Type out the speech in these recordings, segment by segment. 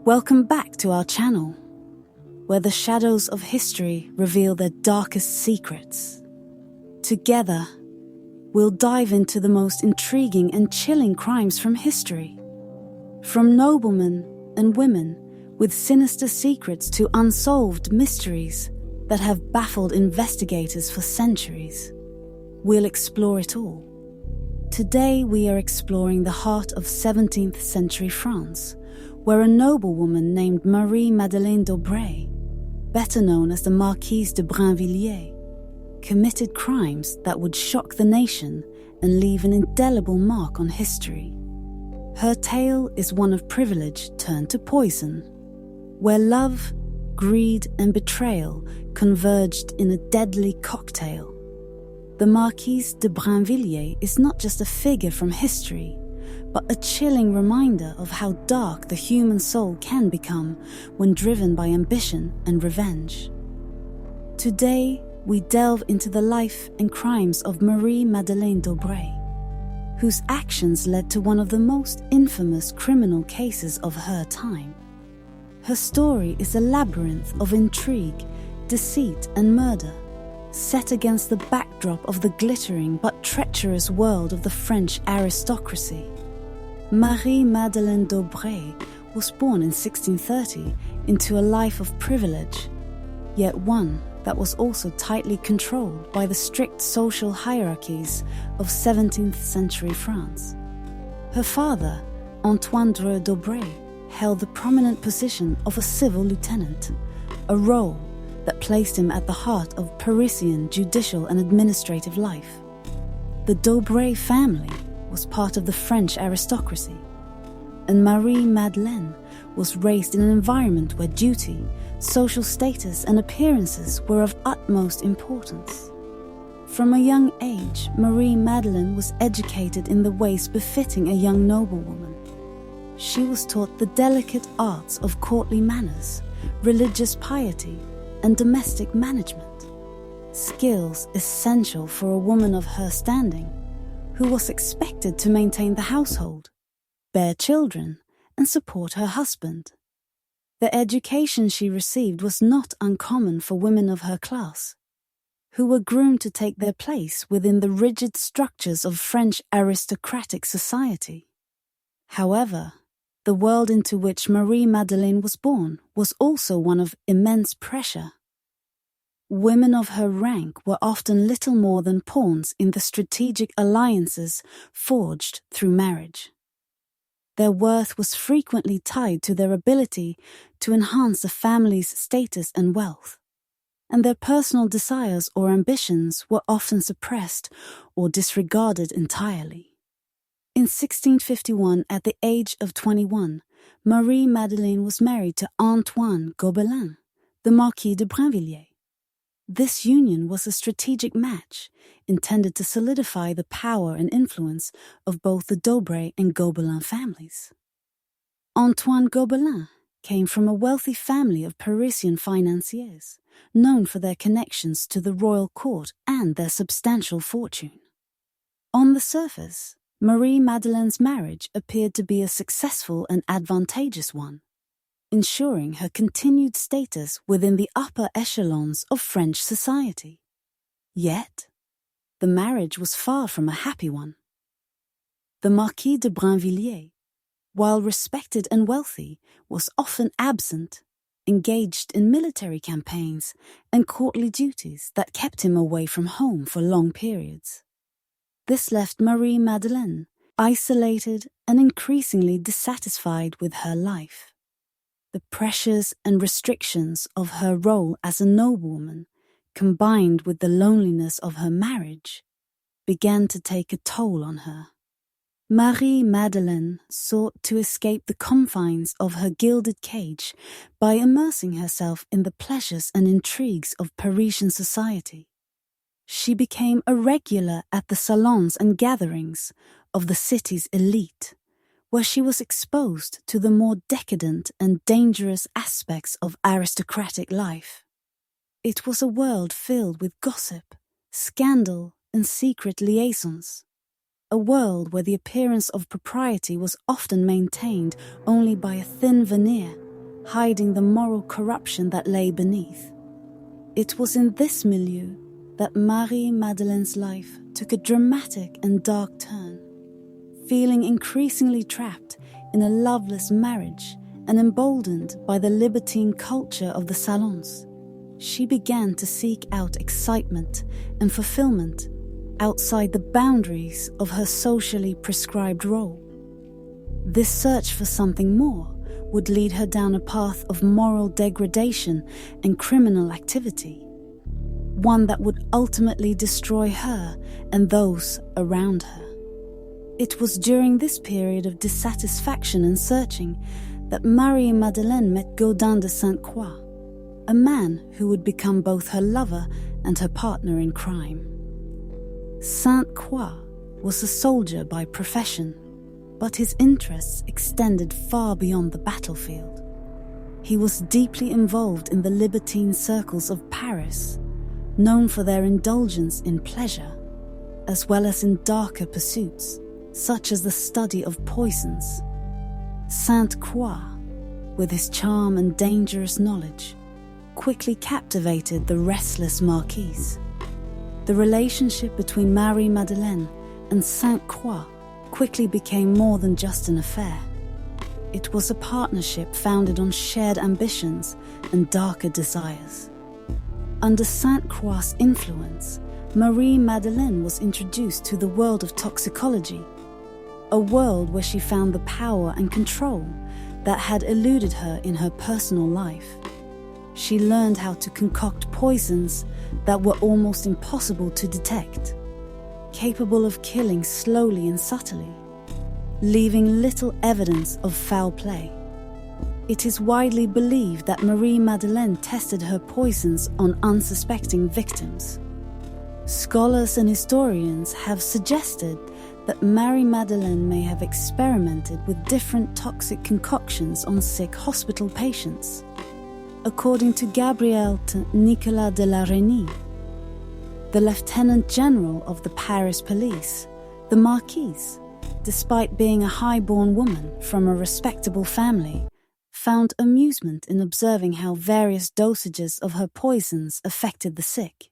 Welcome back to our channel, where the shadows of history reveal their darkest secrets. Together, we'll dive into the most intriguing and chilling crimes from history. From noblemen and women with sinister secrets to unsolved mysteries that have baffled investigators for centuries, we'll explore it all. Today we are exploring the heart of 17th century France, where a noblewoman named Marie-Madeleine d'Aubray, better known as the Marquise de Brinvilliers, committed crimes that would shock the nation and leave an indelible mark on history. Her tale is one of privilege turned to poison, where love, greed, and betrayal converged in a deadly cocktail. The Marquise de Brinvilliers is not just a figure from history, but a chilling reminder of how dark the human soul can become when driven by ambition and revenge. Today, we delve into the life and crimes of Marie-Madeleine d'Aubray, whose actions led to one of the most infamous criminal cases of her time. Her story is a labyrinth of intrigue, deceit, and murder, set against the backdrop of the glittering but treacherous world of the French aristocracy. Marie-Madeleine d'Aubray was born in 1630 into a life of privilege, yet one that was also tightly controlled by the strict social hierarchies of 17th century France. Her father, Antoine d'Aubray, held the prominent position of a civil lieutenant, a role that placed him at the heart of Parisian judicial and administrative life. The d'Aubray family was part of the French aristocracy, and Marie-Madeleine was raised in an environment where duty, social status, and appearances were of utmost importance. From a young age, Marie-Madeleine was educated in the ways befitting a young noblewoman. She was taught the delicate arts of courtly manners, religious piety, and domestic management, skills essential for a woman of her standing, who was expected to maintain the household, bear children, and support her husband. The education she received was not uncommon for women of her class, who were groomed to take their place within the rigid structures of French aristocratic society. However, the world into which Marie-Madeleine was born was also one of immense pressure. Women of her rank were often little more than pawns in the strategic alliances forged through marriage. Their worth was frequently tied to their ability to enhance a family's status and wealth, and their personal desires or ambitions were often suppressed or disregarded entirely. In 1651, at the age of 21, Marie-Madeleine was married to Antoine Gobelin, the Marquis de Brinvilliers. This union was a strategic match intended to solidify the power and influence of both the d'Aubray and Gobelin families. Antoine Gobelin came from a wealthy family of Parisian financiers, known for their connections to the royal court and their substantial fortune. On the surface, Marie-Madeleine's marriage appeared to be a successful and advantageous one, ensuring her continued status within the upper echelons of French society. Yet, the marriage was far from a happy one. The Marquis de Brinvilliers, while respected and wealthy, was often absent, engaged in military campaigns and courtly duties that kept him away from home for long periods. This left Marie-Madeleine isolated and increasingly dissatisfied with her life. The pressures and restrictions of her role as a noblewoman, combined with the loneliness of her marriage, began to take a toll on her. Marie-Madeleine sought to escape the confines of her gilded cage by immersing herself in the pleasures and intrigues of Parisian society. She became a regular at the salons and gatherings of the city's elite, where she was exposed to the more decadent and dangerous aspects of aristocratic life. It was a world filled with gossip, scandal, and secret liaisons. A world where the appearance of propriety was often maintained only by a thin veneer hiding the moral corruption that lay beneath. It was in this milieu that Marie-Madeleine's life took a dramatic and dark turn. Feeling increasingly trapped in a loveless marriage and emboldened by the libertine culture of the salons, she began to seek out excitement and fulfillment outside the boundaries of her socially prescribed role. This search for something more would lead her down a path of moral degradation and criminal activity, one that would ultimately destroy her and those around her. It was during this period of dissatisfaction and searching that Marie-Madeleine met Gaudin de Sainte-Croix, a man who would become both her lover and her partner in crime. Sainte-Croix was a soldier by profession, but his interests extended far beyond the battlefield. He was deeply involved in the libertine circles of Paris, known for their indulgence in pleasure, as well as in darker pursuits, such as the study of poisons. Sainte-Croix, with his charm and dangerous knowledge, quickly captivated the restless Marquise. The relationship between Marie-Madeleine and Sainte-Croix quickly became more than just an affair. It was a partnership founded on shared ambitions and darker desires. Under Sainte-Croix's influence, Marie-Madeleine was introduced to the world of toxicology, a world where she found the power and control that had eluded her in her personal life. She learned how to concoct poisons that were almost impossible to detect, capable of killing slowly and subtly, leaving little evidence of foul play. It is widely believed that Marie-Madeleine tested her poisons on unsuspecting victims. Scholars and historians have suggested that Marie-Madeleine may have experimented with different toxic concoctions on sick hospital patients. According to Gabriel Nicolas de la Reynie, the Lieutenant General of the Paris police, the Marquise, despite being a high-born woman from a respectable family, found amusement in observing how various dosages of her poisons affected the sick.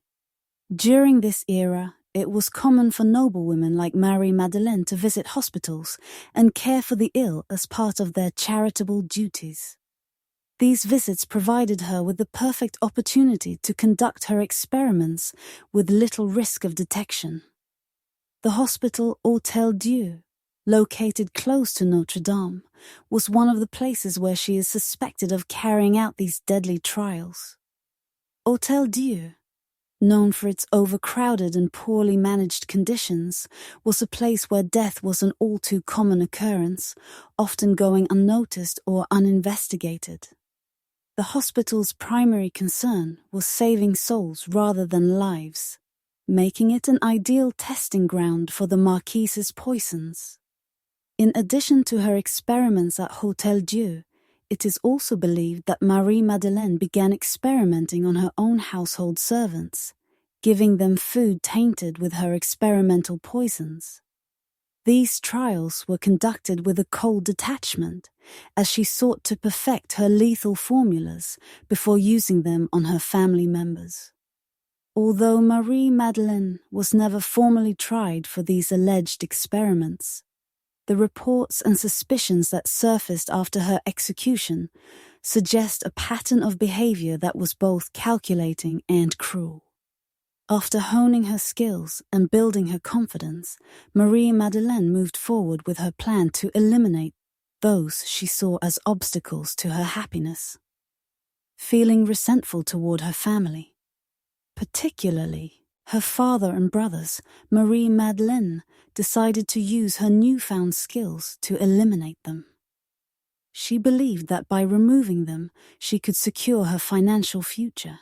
During this era, it was common for noblewomen like Marie-Madeleine to visit hospitals and care for the ill as part of their charitable duties. These visits provided her with the perfect opportunity to conduct her experiments with little risk of detection. The hospital Hôtel Dieu, located close to Notre Dame, was one of the places where she is suspected of carrying out these deadly trials. Hôtel Dieu, known for its overcrowded and poorly managed conditions, was a place where death was an all too common occurrence, often going unnoticed or uninvestigated. The hospital's primary concern was saving souls rather than lives, making it an ideal testing ground for the Marquise's poisons. In addition to her experiments at Hôtel Dieu, it is also believed that Marie-Madeleine began experimenting on her own household servants, giving them food tainted with her experimental poisons. These trials were conducted with a cold detachment, as she sought to perfect her lethal formulas before using them on her family members. Although Marie-Madeleine was never formally tried for these alleged experiments, the reports and suspicions that surfaced after her execution suggest a pattern of behavior that was both calculating and cruel. After honing her skills and building her confidence, Marie-Madeleine moved forward with her plan to eliminate those she saw as obstacles to her happiness. Feeling resentful toward her family, particularly her father and brothers, Marie-Madeleine decided to use her newfound skills to eliminate them. She believed that by removing them, she could secure her financial future.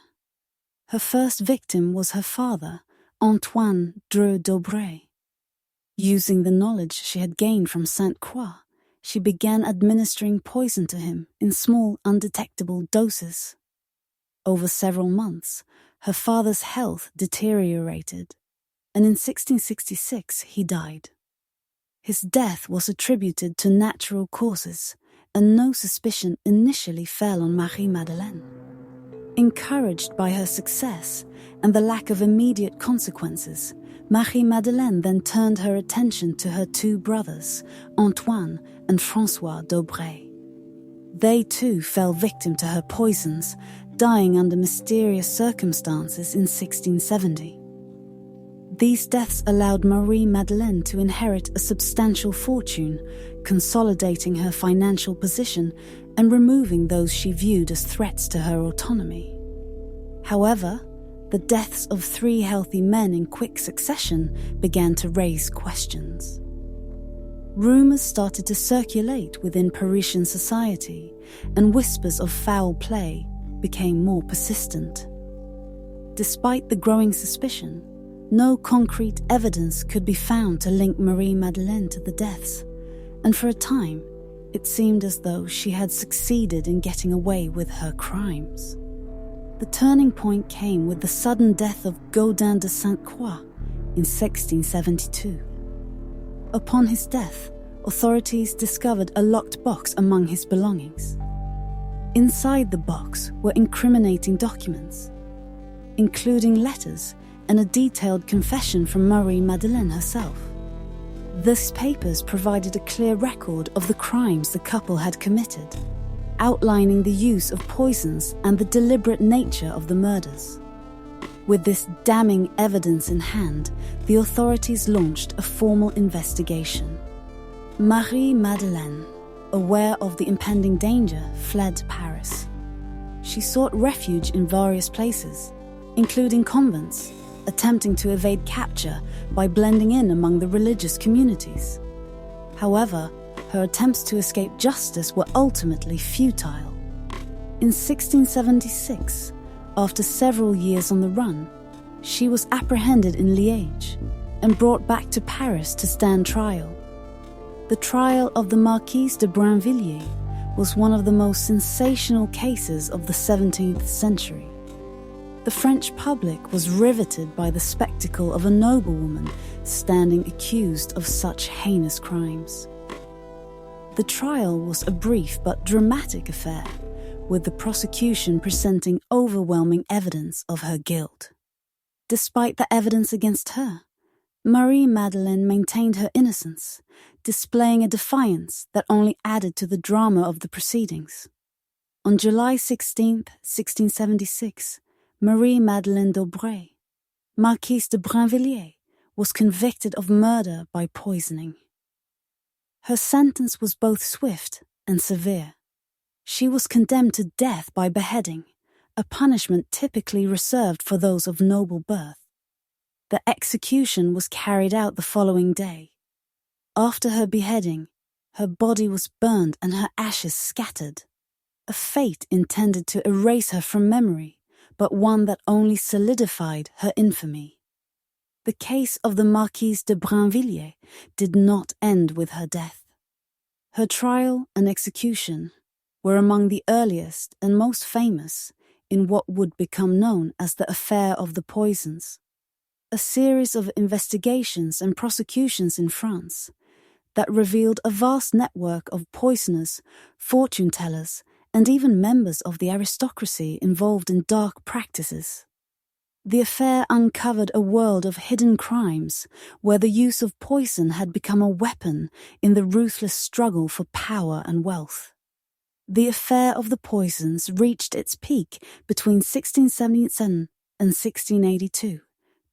Her first victim was her father, Antoine d'Aubray. Using the knowledge she had gained from Sainte-Croix, she began administering poison to him in small, undetectable doses. Over several months, her father's health deteriorated, and in 1666 he died. His death was attributed to natural causes, and no suspicion initially fell on Marie-Madeleine. Encouraged by her success and the lack of immediate consequences, Marie-Madeleine then turned her attention to her two brothers, Antoine and François d'Aubray. They too fell victim to her poisons, dying under mysterious circumstances in 1670. These deaths allowed Marie-Madeleine to inherit a substantial fortune, consolidating her financial position and removing those she viewed as threats to her autonomy. However, the deaths of three healthy men in quick succession began to raise questions. Rumours started to circulate within Parisian society, and whispers of foul play became more persistent. Despite the growing suspicion, no concrete evidence could be found to link Marie-Madeleine to the deaths, and for a time, it seemed as though she had succeeded in getting away with her crimes. The turning point came with the sudden death of Gaudin de Sainte-Croix in 1672. Upon his death, authorities discovered a locked box among his belongings. Inside the box were incriminating documents, including letters and a detailed confession from Marie-Madeleine herself. These papers provided a clear record of the crimes the couple had committed, outlining the use of poisons and the deliberate nature of the murders. With this damning evidence in hand, the authorities launched a formal investigation. Marie-Madeleine, aware of the impending danger, fled to Paris. She sought refuge in various places, including convents, attempting to evade capture by blending in among the religious communities. However, her attempts to escape justice were ultimately futile. In 1676, after several years on the run, she was apprehended in Liège and brought back to Paris to stand trial. The trial of the Marquise de Brinvilliers was one of the most sensational cases of the 17th century. The French public was riveted by the spectacle of a noblewoman standing accused of such heinous crimes. The trial was a brief but dramatic affair, with the prosecution presenting overwhelming evidence of her guilt. Despite the evidence against her, Marie-Madeleine maintained her innocence, displaying a defiance that only added to the drama of the proceedings. On July 16, 1676, Marie-Madeleine d'Aubray, Marquise de Brinvilliers, was convicted of murder by poisoning. Her sentence was both swift and severe. She was condemned to death by beheading, a punishment typically reserved for those of noble birth. The execution was carried out the following day. After her beheading, her body was burned and her ashes scattered, a fate intended to erase her from memory, but one that only solidified her infamy. The case of the Marquise de Brinvilliers did not end with her death. Her trial and execution were among the earliest and most famous in what would become known as the Affair of the Poisons, a series of investigations and prosecutions in France that revealed a vast network of poisoners, fortune-tellers, and even members of the aristocracy involved in dark practices. The affair uncovered a world of hidden crimes where the use of poison had become a weapon in the ruthless struggle for power and wealth. The Affair of the Poisons reached its peak between 1677 and 1682,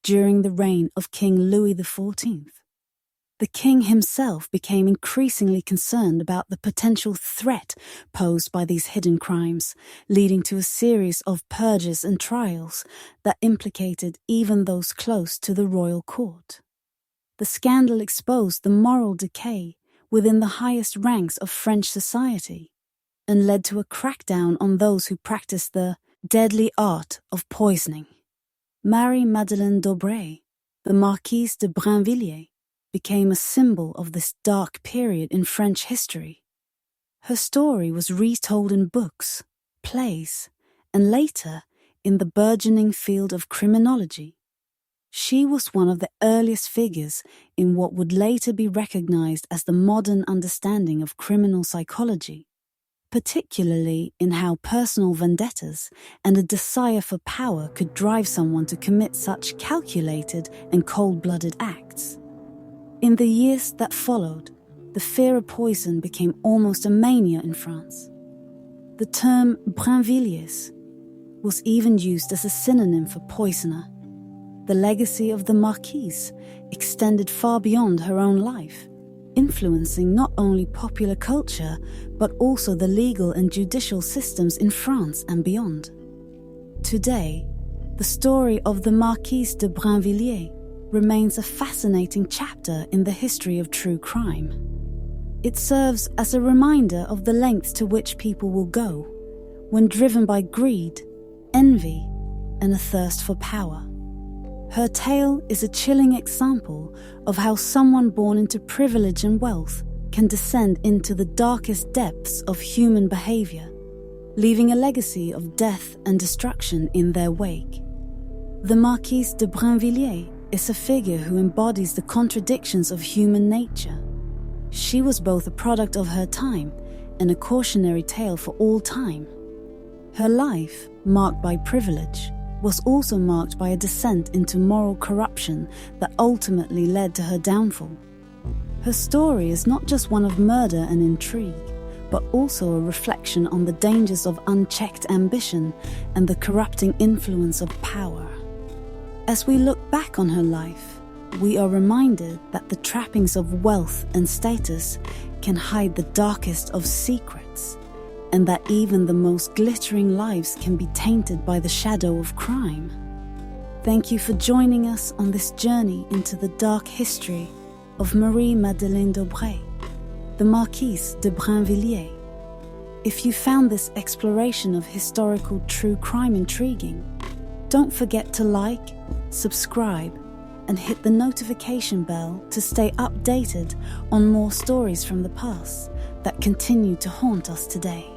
during the reign of King Louis XIV. The king himself became increasingly concerned about the potential threat posed by these hidden crimes, leading to a series of purges and trials that implicated even those close to the royal court. The scandal exposed the moral decay within the highest ranks of French society and led to a crackdown on those who practiced the deadly art of poisoning. Marie-Madeleine d'Aubray, the Marquise de Brinvilliers, became a symbol of this dark period in French history. Her story was retold in books, plays, and later in the burgeoning field of criminology. She was one of the earliest figures in what would later be recognized as the modern understanding of criminal psychology. particularly in how personal vendettas and a desire for power could drive someone to commit such calculated and cold-blooded acts. In the years that followed, the fear of poison became almost a mania in France. The term Brinvilliers was even used as a synonym for poisoner. The legacy of the Marquise extended far beyond her own life, influencing not only popular culture but also the legal and judicial systems in France and beyond. Today, the story of the Marquise de Brinvilliers remains a fascinating chapter in the history of true crime. It serves as a reminder of the lengths to which people will go when driven by greed, envy, and a thirst for power. Her tale is a chilling example of how someone born into privilege and wealth can descend into the darkest depths of human behavior, leaving a legacy of death and destruction in their wake. The Marquise de Brinvilliers is a figure who embodies the contradictions of human nature. She was both a product of her time and a cautionary tale for all time. Her life, marked by privilege, was also marked by a descent into moral corruption that ultimately led to her downfall. Her story is not just one of murder and intrigue, but also a reflection on the dangers of unchecked ambition and the corrupting influence of power. As we look back on her life, we are reminded that the trappings of wealth and status can hide the darkest of secrets, and that even the most glittering lives can be tainted by the shadow of crime. Thank you for joining us on this journey into the dark history of Marie-Madeleine d'Aubray, the Marquise de Brinvilliers. If you found this exploration of historical true crime intriguing, don't forget to like, subscribe, and hit the notification bell to stay updated on more stories from the past that continue to haunt us today.